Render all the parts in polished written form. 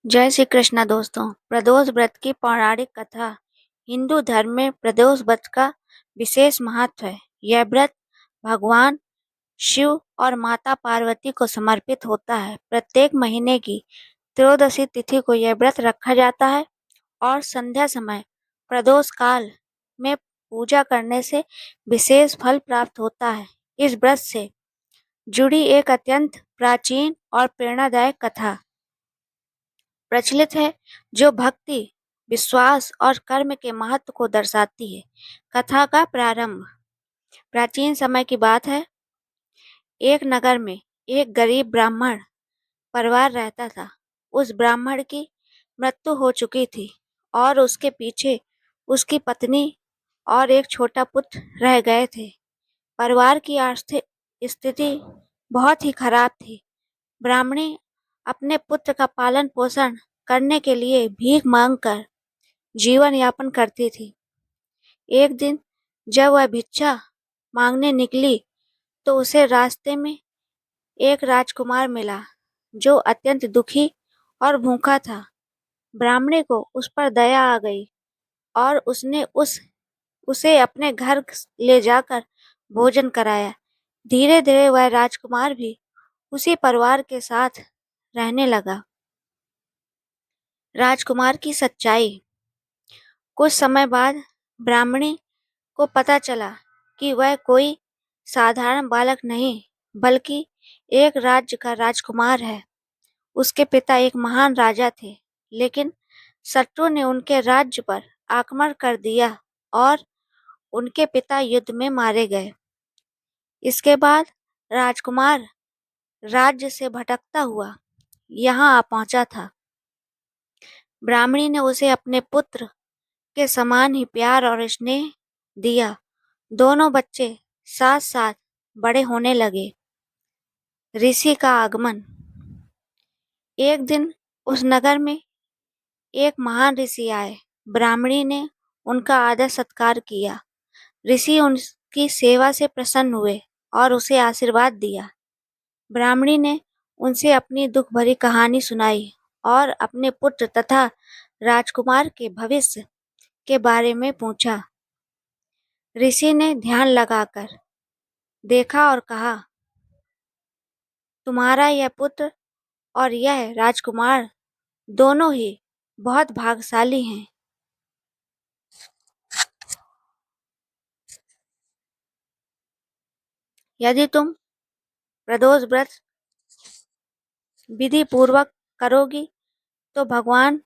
जय श्री कृष्णा दोस्तों। प्रदोष व्रत की पौराणिक कथा। हिंदू धर्म में प्रदोष व्रत का विशेष महत्व है। यह व्रत भगवान शिव और माता पार्वती को समर्पित होता है। प्रत्येक महीने की त्रयोदशी तिथि को यह व्रत रखा जाता है और संध्या समय प्रदोष काल में पूजा करने से विशेष फल प्राप्त होता है। इस व्रत से जुड़ी एक अत्यंत प्राचीन और प्रेरणादायक कथा प्रचलित है, जो भक्ति, विश्वास और कर्म के महत्व को दर्शाती है। कथा का प्रारंभ प्राचीन समय की बात है। एक नगर में एक गरीब ब्राह्मण परिवार रहता था। उस ब्राह्मण की मृत्यु हो चुकी थी और उसके पीछे उसकी पत्नी और एक छोटा पुत्र रह गए थे। परिवार की आर्थिक स्थिति बहुत ही खराब थी। ब्राह्मणी अपने पुत्र का पालन पोषण करने के लिए भीख मांगकर जीवन यापन करती थी। एक दिन जब वह भिक्षा मांगने निकली तो उसे रास्ते में एक राजकुमार मिला, जो अत्यंत दुखी और भूखा था। ब्राह्मणी को उस पर दया आ गई और उसने उसे अपने घर ले जाकर भोजन कराया। धीरे धीरे वह राजकुमार भी उसी परिवार के साथ रहने लगा। राजकुमार की सच्चाई। कुछ समय बाद ब्राह्मणी को पता चला कि वह कोई साधारण बालक नहीं, बल्कि एक राज्य का राजकुमार है। उसके पिता एक महान राजा थे, लेकिन शत्रु ने उनके राज्य पर आक्रमण कर दिया और उनके पिता युद्ध में मारे गए। इसके बाद राजकुमार राज्य से भटकता हुआ यहाँ आ पहुंचा था। ब्राह्मणी ने उसे अपने पुत्र के समान ही प्यार और स्नेह दिया। दोनों बच्चे साथ साथ बड़े होने लगे। ऋषि का आगमन। एक दिन उस नगर में एक महान ऋषि आए। ब्राह्मणी ने उनका आदर सत्कार किया। ऋषि उनकी सेवा से प्रसन्न हुए और उसे आशीर्वाद दिया। ब्राह्मणी ने उनसे अपनी दुख भरी कहानी सुनाई और अपने पुत्र तथा राजकुमार के भविष्य के बारे में पूछा। ऋषि ने ध्यान लगाकर देखा और कहा, तुम्हारा यह पुत्र और यह राजकुमार दोनों ही बहुत भाग्यशाली हैं। यदि तुम प्रदोष व्रत विधि पूर्वक करोगी तो भगवान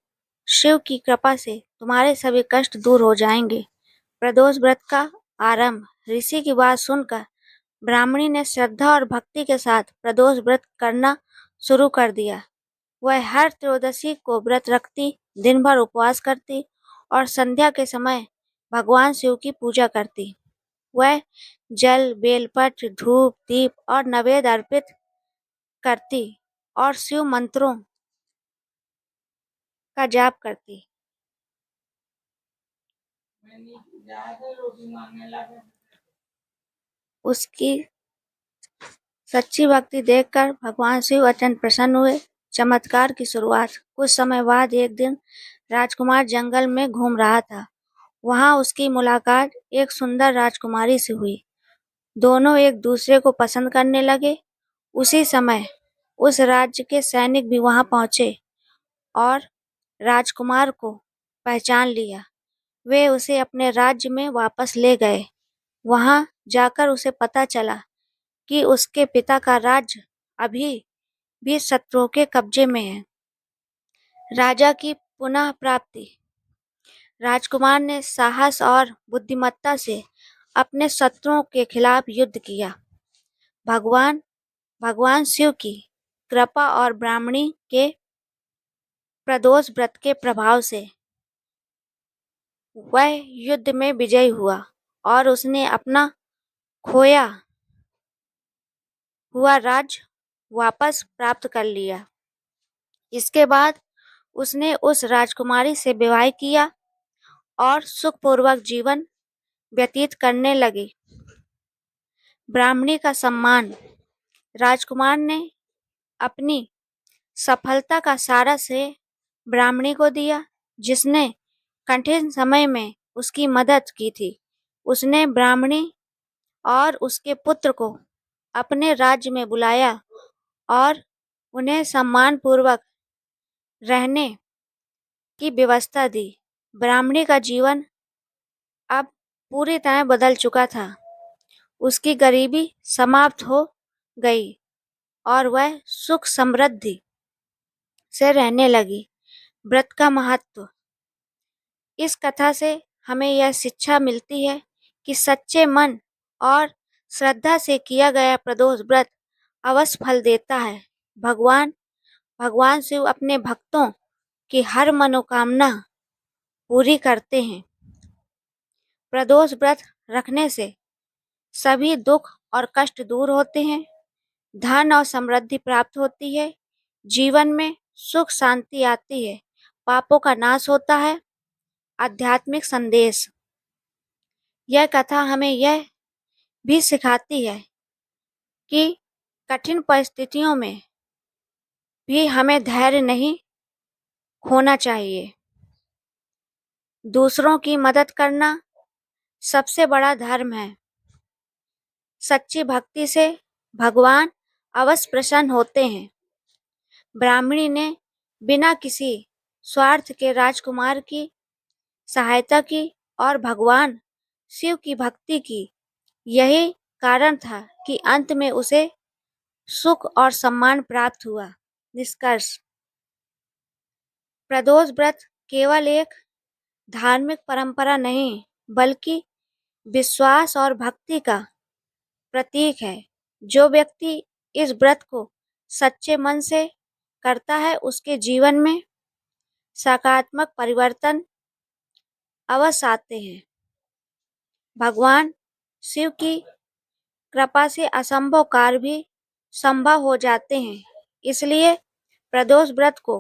शिव की कृपा से तुम्हारे सभी कष्ट दूर हो जाएंगे। प्रदोष व्रत का आरंभ। ऋषि की बात सुनकर ब्राह्मणी ने श्रद्धा और भक्ति के साथ प्रदोष व्रत करना शुरू कर दिया। वह हर त्रयोदशी को व्रत रखती, दिन भर उपवास करती और संध्या के समय भगवान शिव की पूजा करती। वह जल, बेलपत्र, धूप, दीप और नैवेद्य अर्पित करती और शिव मंत्रों का जाप करती। उसकी सच्ची भक्ति देखकर भगवान शिव अत्यंत प्रसन्न हुए। चमत्कार की शुरुआत। कुछ समय बाद एक दिन राजकुमार जंगल में घूम रहा था। वहां उसकी मुलाकात एक सुंदर राजकुमारी से हुई। दोनों एक दूसरे को पसंद करने लगे। उसी समय उस राज्य के सैनिक भी वहां पहुंचे और राजकुमार को पहचान लिया। वे उसे अपने राज्य में वापस ले गए। वहां जाकर उसे पता चला कि उसके पिता का राज्य अभी भी शत्रुओं के कब्जे में है। राजा की पुनः प्राप्ति। राजकुमार ने साहस और बुद्धिमत्ता से अपने शत्रुओं के खिलाफ युद्ध किया। भगवान भगवान शिव की कृपा और ब्राह्मणी के प्रदोष व्रत के प्रभाव से वह युद्ध में विजयी हुआ और उसने अपना खोया हुआ राज्य वापस प्राप्त कर लिया। इसके बाद उसने उस राजकुमारी से विवाह किया और सुखपूर्वक जीवन व्यतीत करने लगी। ब्राह्मणी का सम्मान। राजकुमार ने अपनी सफलता का सारा श्रेय ब्राह्मणी को दिया, जिसने कठिन समय में उसकी मदद की थी। उसने ब्राह्मणी और उसके पुत्र को अपने राज्य में बुलाया और उन्हें सम्मानपूर्वक रहने की व्यवस्था दी। ब्राह्मणी का जीवन अब पूरी तरह बदल चुका था। उसकी गरीबी समाप्त हो गई और वह सुख समृद्धि से रहने लगी। व्रत का महत्व। इस कथा से हमें यह शिक्षा मिलती है कि सच्चे मन और श्रद्धा से किया गया प्रदोष व्रत अवश्य फल देता है। भगवान भगवान शिव अपने भक्तों की हर मनोकामना पूरी करते हैं। प्रदोष व्रत रखने से सभी दुख और कष्ट दूर होते हैं, धन और समृद्धि प्राप्त होती है, जीवन में सुख शांति आती है, पापों का नाश होता है। आध्यात्मिक संदेश। यह कथा हमें यह भी सिखाती है कि कठिन परिस्थितियों में भी हमें धैर्य नहीं खोना चाहिए। दूसरों की मदद करना सबसे बड़ा धर्म है। सच्ची भक्ति से भगवान अवश्य प्रसन्न होते हैं। ब्राह्मणी ने बिना किसी स्वार्थ के राजकुमार की सहायता की और भगवान शिव की भक्ति की। यही कारण था कि अंत में उसे सुख और सम्मान प्राप्त हुआ। निष्कर्ष। प्रदोष व्रत केवल एक धार्मिक परंपरा नहीं, बल्कि विश्वास और भक्ति का प्रतीक है। जो व्यक्ति इस व्रत को सच्चे मन से करता है, उसके जीवन में सकारात्मक परिवर्तन अवश्य आते हैं। भगवान शिव की कृपा से असंभव कार्य भी संभव हो जाते हैं। इसलिए प्रदोष व्रत को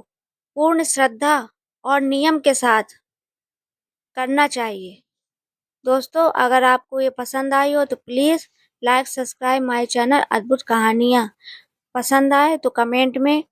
पूर्ण श्रद्धा और नियम के साथ करना चाहिए। दोस्तों, अगर आपको ये पसंद आई हो तो please like subscribe my channel अद्भुत कहानियाँ। पसंद आए तो कमेंट में